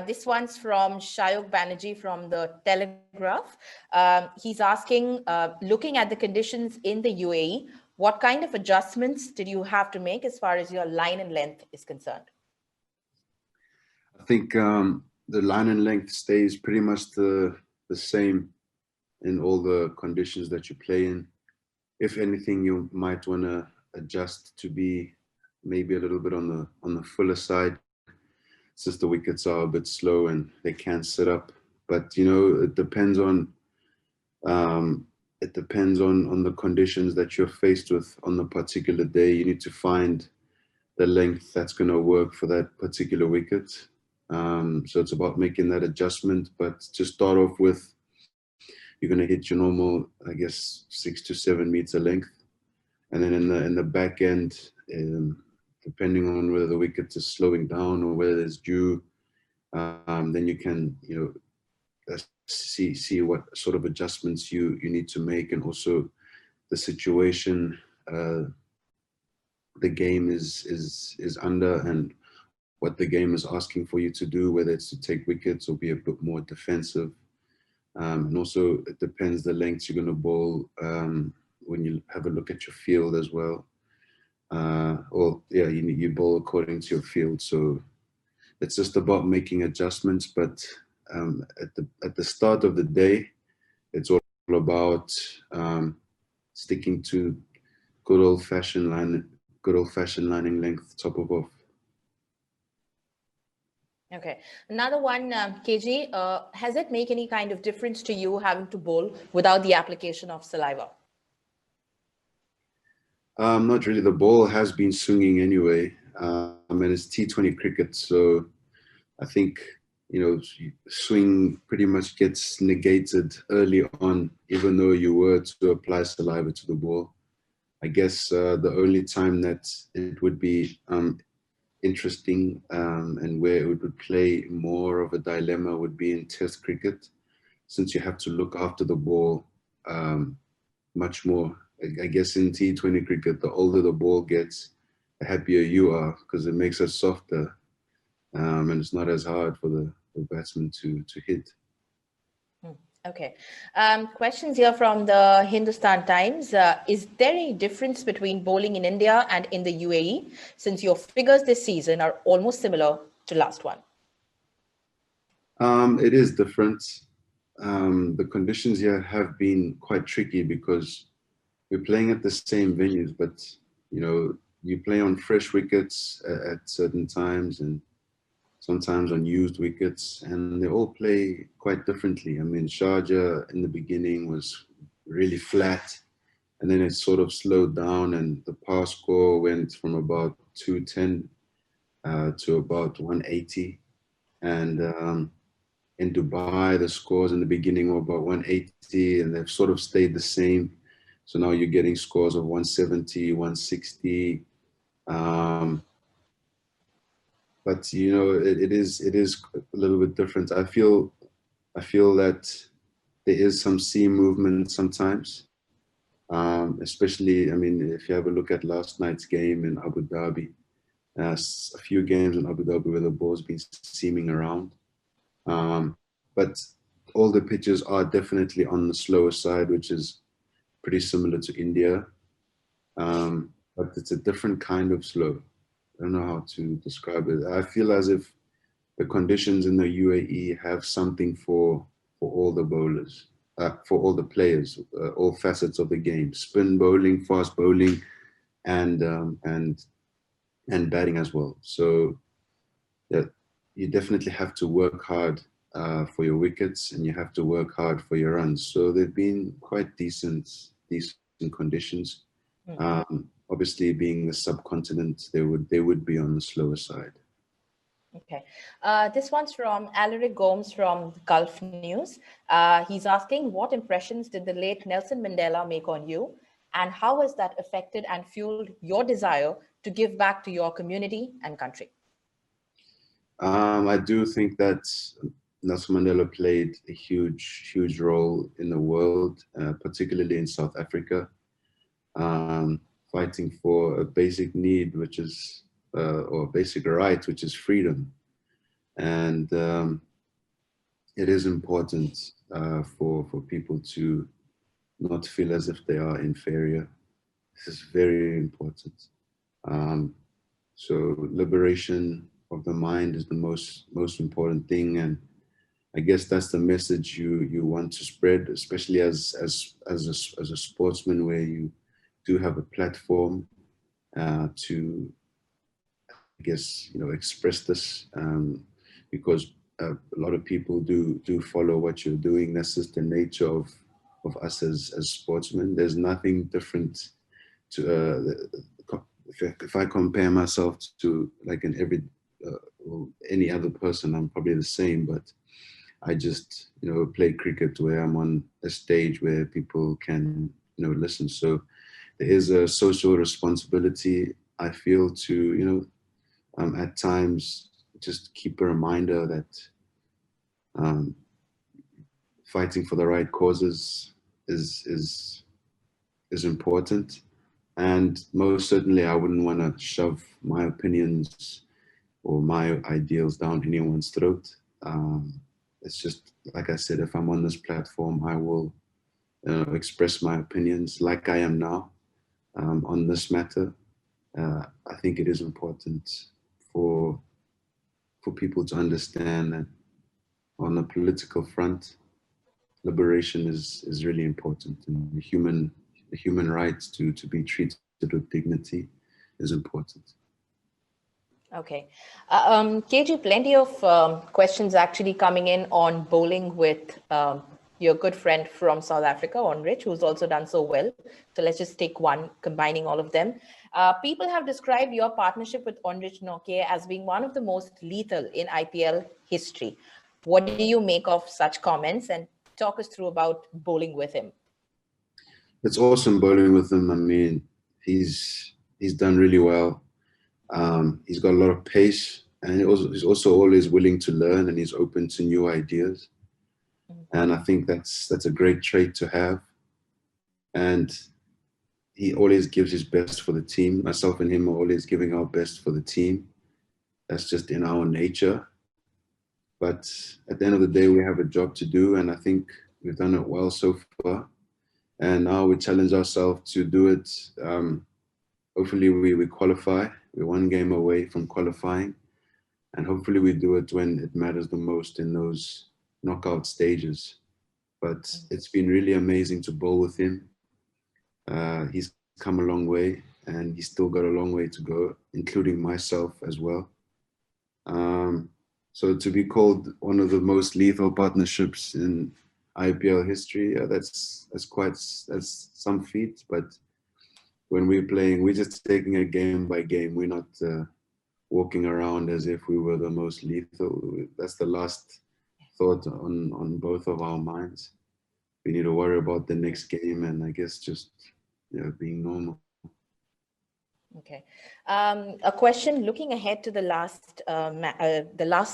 This one's from Shayok Banerjee from the Telegraph. He's asking, looking at the conditions in the UAE, what kind of adjustments did you have to make as far as your line and length is concerned? I think the line and length stays pretty much the same in all the conditions that you play in. If anything, you might want to adjust to be maybe a little bit on the fuller side, since the wickets are a bit slow and they can't sit up. But you know, it depends on the conditions that you're faced with on the particular day. You need to find the length that's going to work for that particular wicket. So it's about making that adjustment. But to start off with, you're going to hit your normal, I guess, 6 to 7 meter length, and then in the back end, depending on whether the wicket is slowing down or whether there's dew, then you can, you know, see what sort of adjustments you need to make, and also the situation the game is under and what the game is asking for you to do, whether it's to take wickets or be a bit more defensive. And also it depends the lengths you're going to bowl when you have a look at your field as well. Or yeah, you bowl according to your field. So it's just about making adjustments. But at the start of the day, it's all about sticking to good old fashioned lining length, top of off. Okay, another one, KG, has it make any kind of difference to you having to bowl without the application of saliva? Not really. The ball has been swinging anyway, and it's T20 cricket, so I think, you know, swing pretty much gets negated early on, even though you were to apply saliva to the ball. I guess the only time that it would be interesting and where it would play more of a dilemma would be in Test cricket, since you have to look after the ball much more. I guess in T20 cricket, the older the ball gets, the happier you are, because it makes it softer and it's not as hard for the batsman to hit. Okay. Questions here from the Hindustan Times. Is there any difference between bowling in India and in the UAE, since your figures this season are almost similar to last one? It is different. The conditions here have been quite tricky because we're playing at the same venues, but you know, you play on fresh wickets at certain times and sometimes on used wickets, and they all play quite differently. I mean, Sharjah in the beginning was really flat, and then it sort of slowed down, and the pass score went from about 210 to about 180. And in Dubai, the scores in the beginning were about 180, and they've sort of stayed the same. So now you're getting scores of 170, 160. But you know, it is a little bit different. I feel that there is some seam movement sometimes, especially, I mean, if you have a look at last night's game in Abu Dhabi, a few games in Abu Dhabi where the ball's been seaming around. But all the pitches are definitely on the slower side, which is pretty similar to India. But it's a different kind of slow. I don't know how to describe it. I feel as if the conditions in the UAE have something for all the bowlers, for all the players, all facets of the game: spin bowling, fast bowling, and batting as well. So yeah, you definitely have to work hard for your wickets, and you have to work hard for your runs. So they've been quite decent conditions. Obviously, being the subcontinent, they would be on the slower side. Okay. This one's from Alaric Gomes from Gulf News. He's asking, what impressions did the late Nelson Mandela make on you, and how has that affected and fueled your desire to give back to your community and country? I do think that Nelson Mandela played a huge role in the world, particularly in South Africa. Fighting for a basic need, which is, or a basic right, which is freedom. And it is important for people to not feel as if they are inferior. This is very important. Um, so liberation of the mind is the most important thing, and I guess that's the message you want to spread, especially as a sportsman, where you do have a platform to, I guess, express this, because a lot of people do follow what you're doing. That's just the nature of us as sportsmen. There's nothing different to if I compare myself to like an or any other person, I'm probably the same, but I just, play cricket where I'm on a stage where people can, listen. So there is a social responsibility, I feel, to, at times just keep a reminder that um, fighting for the right causes is important. And most certainly, I wouldn't want to shove my opinions or my ideals down anyone's throat. It's just, like I said, if I'm on this platform, I will express my opinions like I am now on this matter. I think it is important for people to understand that on the political front, liberation is really important, and the human rights to be treated with dignity is important. Okay. KG, plenty of questions actually coming in on bowling with your good friend from South Africa, Onrich, who's also done so well. So let's just take one, combining all of them. People have described your partnership with Onrich Nokia as being one of the most lethal in IPL history. What do you make of such comments? And talk us through about bowling with him. It's awesome bowling with him. I mean, he's done really well. He's got a lot of pace, and he's also always willing to learn, and he's open to new ideas. And I think that's a great trait to have. And he always gives his best for the team. Myself and him are always giving our best for the team. That's just in our nature. But at the end of the day, we have a job to do, and I think we've done it well so far. And now we challenge ourselves to do it. Hopefully we qualify. We're one game away from qualifying. And hopefully we do it when it matters the most, in those knockout stages. But it's been really amazing to bowl with him. He's come a long way, and he's still got a long way to go, including myself as well. So to be called one of the most lethal partnerships in IPL history, that's some feat. But when we're playing, we're just taking it game by game. We're not walking around as if we were the most lethal. That's the last thought on both of our minds. We need to worry about the next game, and I guess just being normal. Okay. A question looking ahead to the last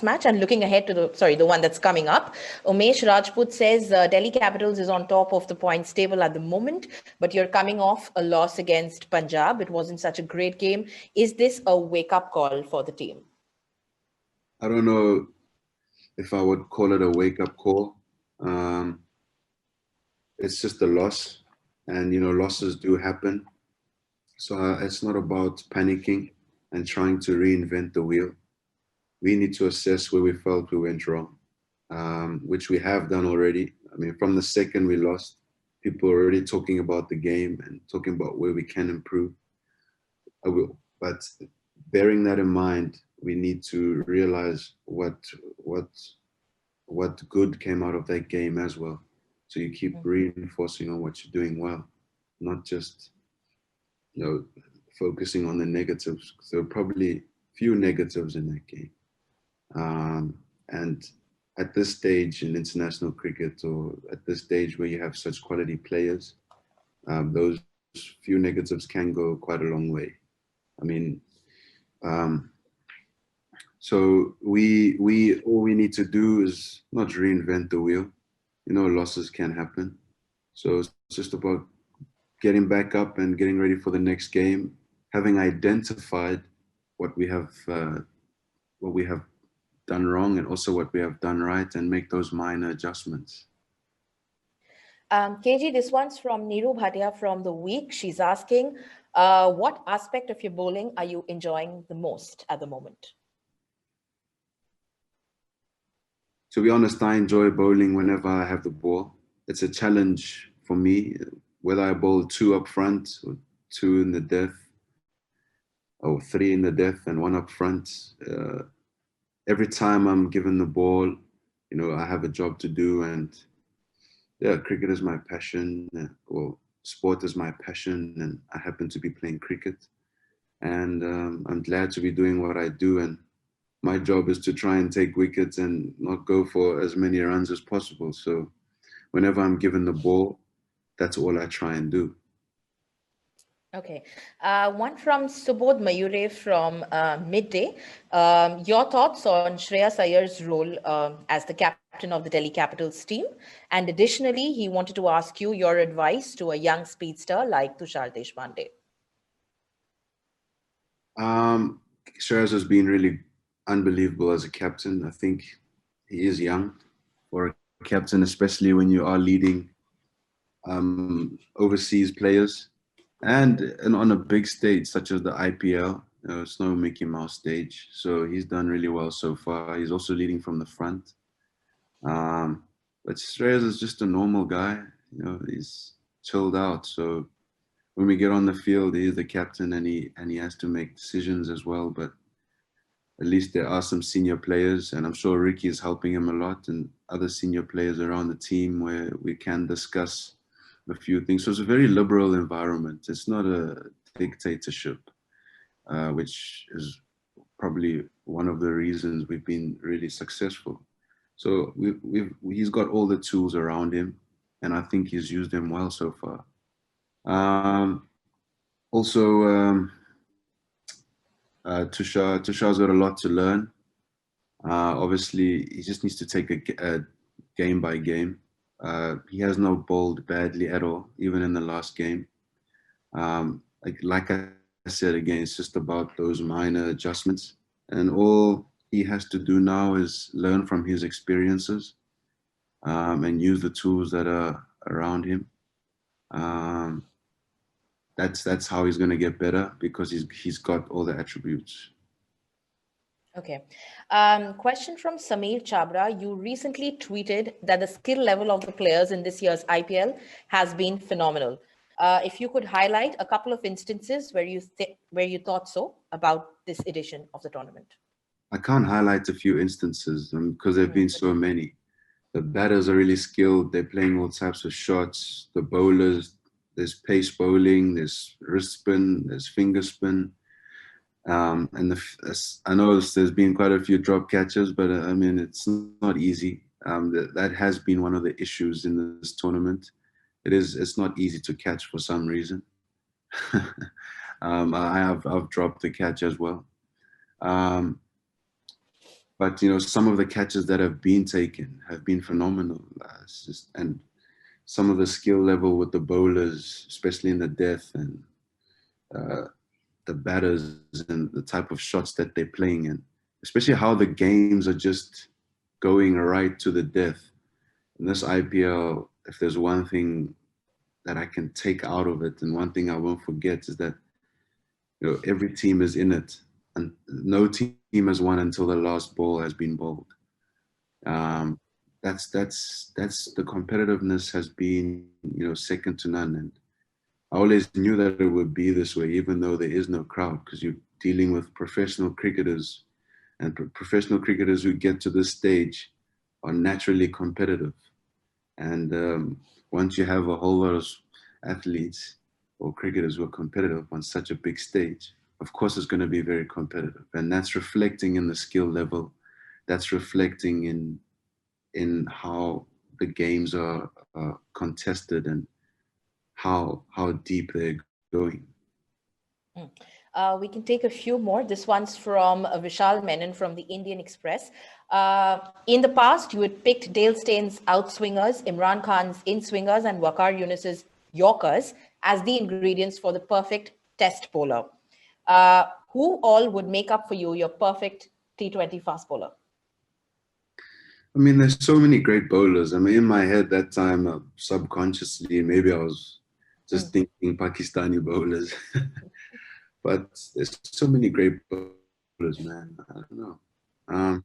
match, and looking ahead to the one that's coming up. Umesh Rajput says Delhi Capitals is on top of the points table at the moment, but you're coming off a loss against Punjab. It wasn't such a great game. Is this a wake-up call for the team? I don't know if I would call it a wake-up call. It's just a loss, and losses do happen. So it's not about panicking and trying to reinvent the wheel. We need to assess where we felt we went wrong, which we have done already. I mean, from the second we lost, people are already talking about the game and talking about where we can improve. But bearing that in mind, we need to realize what good came out of that game as well. So you keep reinforcing on what you're doing well, not just focusing on the negatives. So probably few negatives in that game. And at this stage in international cricket, or at this stage where you have such quality players, those few negatives can go quite a long way. I mean, so all we need to do is not reinvent the wheel. Losses can happen. So it's just about getting back up and getting ready for the next game, having identified what we have done wrong and also what we have done right, and make those minor adjustments. KG, this one's from Neeru Bhatia from The Week. She's asking, what aspect of your bowling are you enjoying the most at the moment? To be honest, I enjoy bowling whenever I have the ball. It's a challenge for me, whether I bowl 2 up front or 2 in the death, or 3 in the death and 1 up front. Every time I'm given the ball, you know, I have a job to do, and yeah, cricket is my passion, or sport is my passion, and I happen to be playing cricket. And I'm glad to be doing what I do, and my job is to try and take wickets and not go for as many runs as possible. So whenever I'm given the ball, that's all I try and do. Okay. One from Subodh Mayure from Midday. Your thoughts on Shreyas Iyer's role as the captain of the Delhi Capitals team? And additionally, he wanted to ask you your advice to a young speedster like Tushar Deshpande. Shreyas has been really unbelievable as a captain. I think he is young for a captain, especially when you are leading overseas players and on a big stage such as the IPL. You know, it's no Mickey Mouse stage. So he's done really well so far. He's also leading from the front. But Shreyas is just a normal guy. You know, he's chilled out. So when we get on the field, he is the captain, and he has to make decisions as well. But at least there are some senior players, and I'm sure Ricky is helping him a lot, and other senior players around the team where we can discuss a few things. So it's a very liberal environment. It's not a dictatorship, which is probably one of the reasons we've been really successful. So he's got all the tools around him, and I think he's used them well so far. Tushar's got a lot to learn. Obviously, he just needs to take a game by game. He has not bowled badly at all, even in the last game. Like I said again, it's just about those minor adjustments. And all he has to do now is learn from his experiences and use the tools that are around him. That's how he's going to get better, because he's got all the attributes. Okay. Question from Sameer Chabra. You recently tweeted that the skill level of the players in this year's IPL has been phenomenal. If you could highlight a couple of instances where you thought so about this edition of the tournament. I can't highlight a few instances because there have been so many. The batters are really skilled. They're playing all types of shots. The bowlers, there's pace bowling, there's wrist spin, there's finger spin. And I know there's been quite a few drop catches, but I mean, it's not easy. That has been one of the issues in this tournament. It's not easy to catch for some reason. I've dropped the catch as well. But you know, some of the catches that have been taken have been phenomenal. And some of the skill level with the bowlers, especially in the death, and the batters and the type of shots that they're playing, and especially how the games are just going right to the death. In this IPL, if there's one thing that I can take out of it, and one thing I won't forget, is that, you know, every team is in it, and no team has won until the last ball has been bowled. That's the competitiveness has been, you know, second to none. And I always knew that it would be this way, even though there is no crowd, because you're dealing with professional cricketers, and professional cricketers who get to this stage are naturally competitive. And once you have a whole lot of athletes or cricketers who are competitive on such a big stage, of course it's going to be very competitive. And that's reflecting in the skill level. That's reflecting in how the games are contested, and how deep they're going. We can take a few more. This one's from Vishal Menon from the Indian Express. In the past, you had picked Dale Steyn's outswingers, Imran Khan's in-swingers, and Waqar Yunus's Yorkers as the ingredients for the perfect test bowler. Who all would make up for you your perfect T20 fast bowler? I mean, there's so many great bowlers. I mean, in my head that time, subconsciously, maybe I was just thinking Pakistani bowlers. But there's so many great bowlers, man. I don't know. I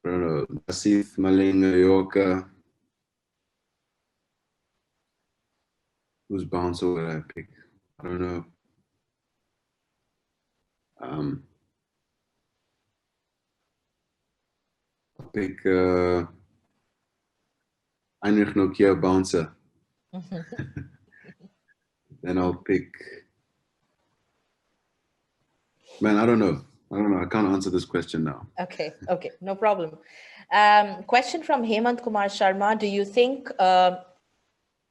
don't know. Asif, Malinga, Yorker. Whose bouncer would I pick? I don't know. I'll pick Heinrich Nokia bouncer. Then I'll pick. Man, I don't know. I can't answer this question now. Okay, no problem. Question from Hemant Kumar Sharma. Do you think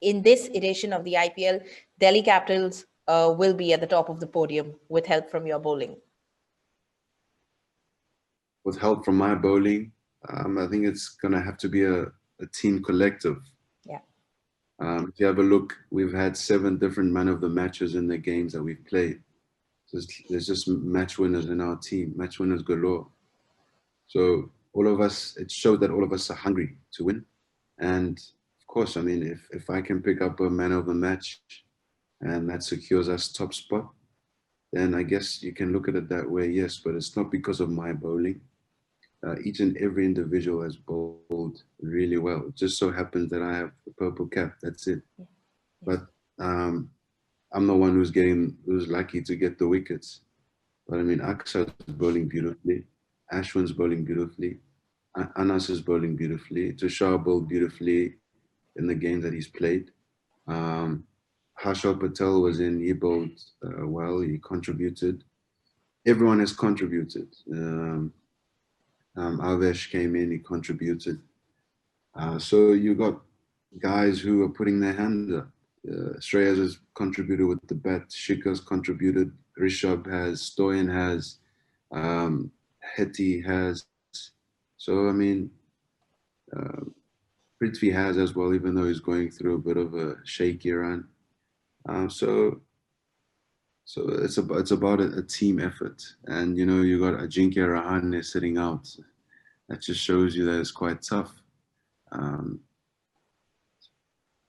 in this edition of the IPL, Delhi Capitals will be at the top of the podium with help from your bowling? With help from my bowling, I think it's going to have to be a team collective. Yeah. If you have a look, we've had 7 different man of the matches in the games that we've played. So there's just match winners in our team, match winners galore. So all of us, it showed that all of us are hungry to win. And of course, I mean, if I can pick up a man of the match and that secures us top spot, then I guess you can look at it that way, yes, but it's not because of my bowling. Each and every individual has bowled really well. It just so happens that I have the purple cap, that's it. Yeah. But I'm the one who's lucky to get the wickets. But I mean, Aksa is bowling beautifully. Ashwin's bowling beautifully. Anas is bowling beautifully. Tushar bowled beautifully in the games that he's played. Harshal Patel was in, he bowled well, he contributed. Everyone has contributed. Avesh came in, he contributed. So you got guys who are putting their hand up. Shreyas has contributed with the bat, Shikhar's contributed, Rishabh has, Stoyan has, Hetty has. So, I mean, Prithvi has as well, even though he's going through a bit of a shaky run. So it's about a team effort. And, you know, you got Ajinkya Rahane sitting out. That just shows you that it's quite tough.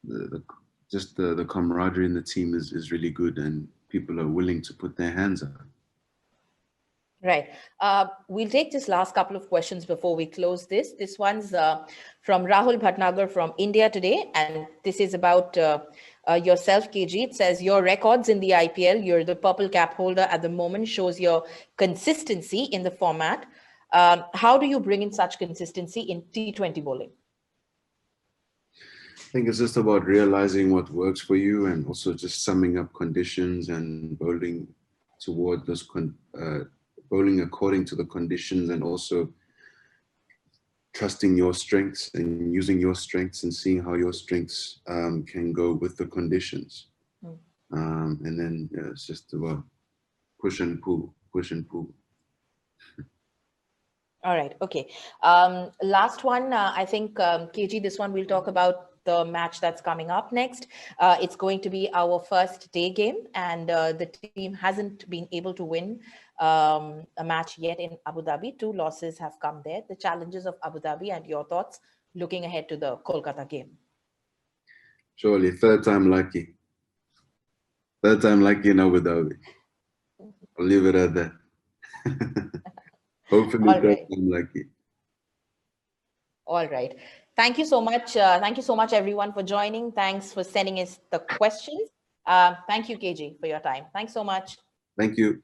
The camaraderie in the team is really good, and people are willing to put their hands up. Right. We'll take this last couple of questions before we close this. This one's from Rahul Bhatnagar from India Today, and this is about yourself, KG. It says, your records in the IPL, you're the purple cap holder at the moment, shows your consistency in the format. How do you bring in such consistency in T20 bowling? I think it's just about realizing what works for you, and also just summing up conditions and bowling toward those bowling according to the conditions, and also trusting your strengths and using your strengths and seeing how your strengths can go with the conditions. And then it's just about push and pull. All right. Okay. Last one, I think, KG, this one we'll talk about the match that's coming up next. It's going to be our first day game, and the team hasn't been able to win a match yet in Abu Dhabi. 2 losses have come there. The challenges of Abu Dhabi and your thoughts looking ahead to the Kolkata game. Surely, third time lucky. Third time lucky in Abu Dhabi. I'll leave it at that. Hopefully, third time lucky. All right. Thank you so much. Thank you so much, everyone, for joining. Thanks for sending us the questions. Thank you, KG, for your time. Thanks so much. Thank you.